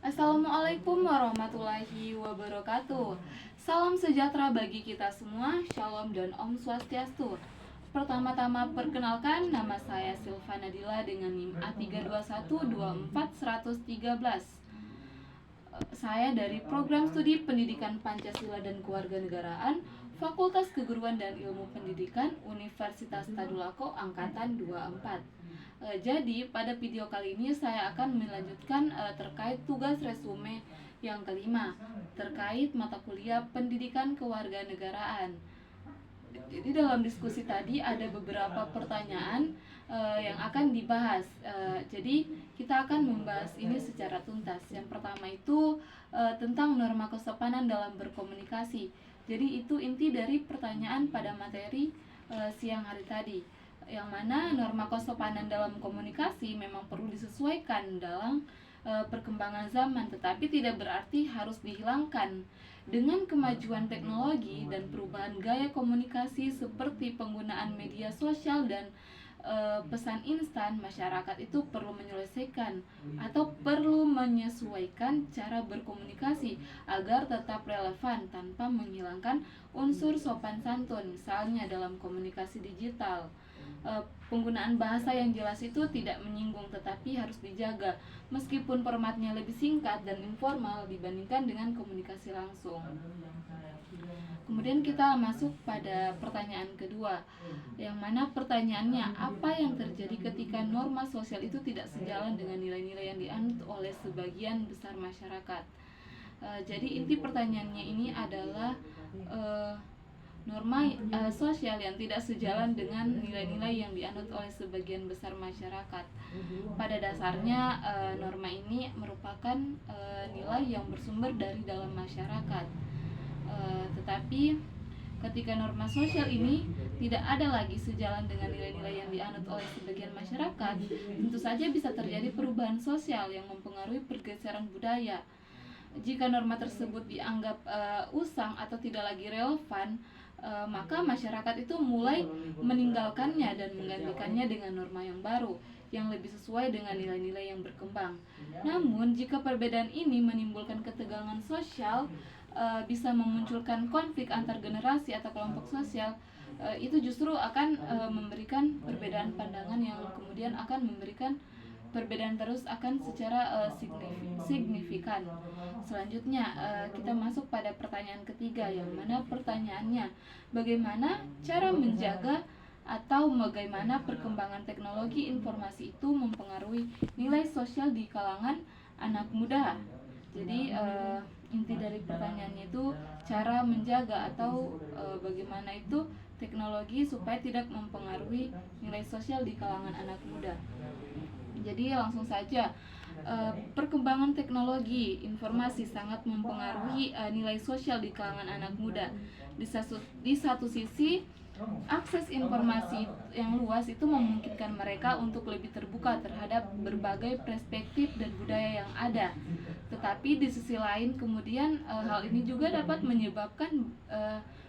Assalamualaikum warahmatullahi wabarakatuh. Salam sejahtera bagi kita semua. Shalom dan Om Swastiastu. Pertama-tama perkenalkan, nama saya Silva Nadila dengan NIM A3212413. Saya dari Program Studi Pendidikan Pancasila dan Kewarganegaraan, Fakultas Keguruan dan Ilmu Pendidikan, Universitas Tadulako Angkatan 24. Jadi pada video kali ini saya akan melanjutkan terkait tugas resume yang kelima terkait mata kuliah Pendidikan Kewarganegaraan. Jadi dalam diskusi tadi ada beberapa pertanyaan yang akan dibahas. Jadi kita akan membahas ini secara tuntas. Yang pertama itu tentang norma kesopanan dalam berkomunikasi. Jadi itu inti dari pertanyaan pada materi siang hari tadi, yang mana norma kesopanan dalam komunikasi memang perlu disesuaikan dalam perkembangan zaman, tetapi tidak berarti harus dihilangkan. Dengan kemajuan teknologi dan perubahan gaya komunikasi seperti penggunaan media sosial dan pesan instan, masyarakat itu perlu menyelesaikan atau perlu menyesuaikan cara berkomunikasi agar tetap relevan tanpa menghilangkan unsur sopan santun. Misalnya dalam komunikasi digital, penggunaan bahasa yang jelas itu tidak menyinggung tetapi harus dijaga meskipun formatnya lebih singkat dan informal dibandingkan dengan komunikasi langsung. Kemudian kita masuk pada pertanyaan kedua, yang mana pertanyaannya, apa yang terjadi ketika norma sosial itu tidak sejalan dengan nilai-nilai yang dianut oleh sebagian besar masyarakat? Jadi inti pertanyaannya ini adalah norma sosial yang tidak sejalan dengan nilai-nilai yang dianut oleh sebagian besar masyarakat. Pada dasarnya norma ini merupakan nilai yang bersumber dari dalam masyarakat. Tetapi ketika norma sosial ini tidak ada lagi sejalan dengan nilai-nilai yang dianut oleh sebagian masyarakat, tentu saja bisa terjadi perubahan sosial yang mempengaruhi pergeseran budaya. Jika norma tersebut dianggap usang atau tidak lagi relevan, maka masyarakat itu mulai meninggalkannya dan menggantikannya dengan norma yang baru yang lebih sesuai dengan nilai-nilai yang berkembang. Namun jika perbedaan ini menimbulkan ketegangan sosial, bisa memunculkan konflik antar generasi atau kelompok sosial, itu justru akan memberikan perbedaan pandangan yang kemudian akan memberikan perbedaan terus akan secara signifikan. Selanjutnya kita masuk pada pertanyaan ketiga, yang mana pertanyaannya, bagaimana cara menjaga atau bagaimana perkembangan teknologi informasi itu mempengaruhi nilai sosial di kalangan anak muda. Jadi inti dari pertanyaannya itu cara menjaga atau bagaimana itu teknologi supaya tidak mempengaruhi nilai sosial di kalangan anak muda. Jadi langsung saja, perkembangan teknologi informasi sangat mempengaruhi nilai sosial di kalangan anak muda. Di satu sisi, akses informasi yang luas itu memungkinkan mereka untuk lebih terbuka terhadap berbagai perspektif dan budaya yang ada. Tetapi di sisi lain kemudian hal ini juga dapat menyebabkan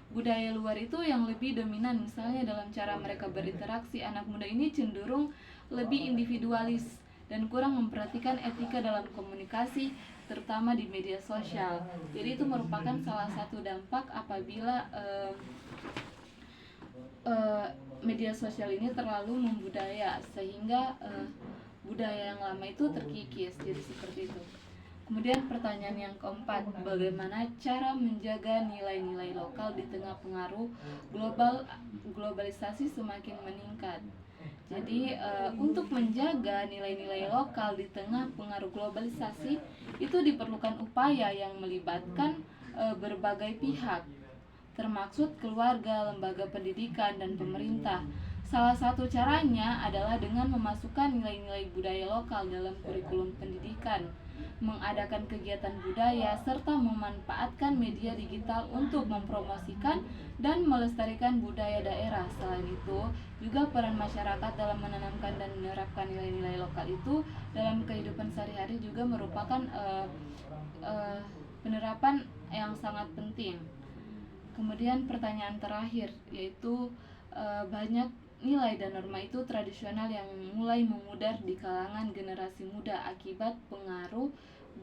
budaya luar itu yang lebih dominan. Misalnya dalam cara mereka berinteraksi, anak muda ini cenderung lebih individualis dan kurang memperhatikan etika dalam komunikasi, terutama di media sosial. Jadi itu merupakan salah satu dampak apabila media sosial ini terlalu membudaya, sehingga budaya yang lama itu terkikis. Jadi seperti itu. Kemudian pertanyaan yang keempat, bagaimana cara menjaga nilai-nilai lokal di tengah pengaruh globalisasi semakin meningkat? Jadi untuk menjaga nilai-nilai lokal di tengah pengaruh globalisasi itu diperlukan upaya yang melibatkan berbagai pihak, termaksud keluarga, lembaga pendidikan, dan pemerintah. Salah satu caranya adalah dengan memasukkan nilai-nilai budaya lokal dalam kurikulum pendidikan, mengadakan kegiatan budaya, serta memanfaatkan media digital untuk mempromosikan dan melestarikan budaya daerah. Selain itu, juga peran masyarakat dalam menanamkan dan menerapkan nilai-nilai lokal itu dalam kehidupan sehari-hari juga merupakan penerapan yang sangat penting. Kemudian pertanyaan terakhir, yaitu banyak nilai dan norma itu tradisional yang mulai memudar di kalangan generasi muda akibat pengaruh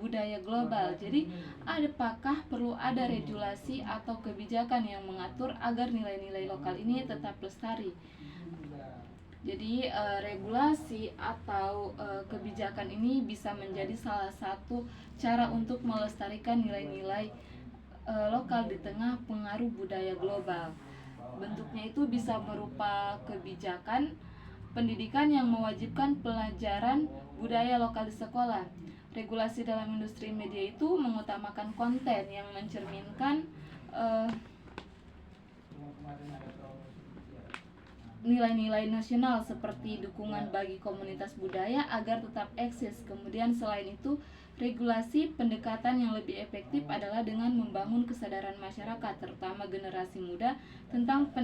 budaya global. Jadi, apakah perlu ada regulasi atau kebijakan yang mengatur agar nilai-nilai lokal ini tetap lestari? Jadi regulasi atau kebijakan ini bisa menjadi salah satu cara untuk melestarikan nilai-nilai lokal di tengah pengaruh budaya global. Bentuknya itu bisa berupa kebijakan pendidikan yang mewajibkan pelajaran budaya lokal di sekolah. Regulasi dalam industri media itu mengutamakan konten yang mencerminkan nilai-nilai nasional seperti dukungan bagi komunitas budaya agar tetap eksis. Kemudian selain itu, regulasi pendekatan yang lebih efektif adalah dengan membangun kesadaran masyarakat, terutama generasi muda, tentang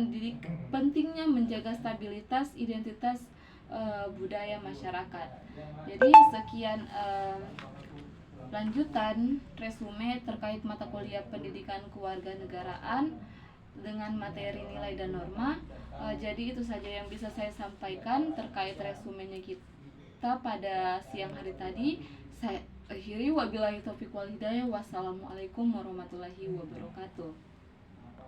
pentingnya menjaga stabilitas identitas budaya masyarakat. Jadi sekian lanjutan resume terkait mata kuliah pendidikan kewarganegaraan dengan materi nilai dan norma. Jadi itu saja yang bisa saya sampaikan terkait resumenya kita pada siang hari tadi. Saya akhiri, wabillahi taufiq wal hidayah. Wassalamualaikum warahmatullahi wabarakatuh.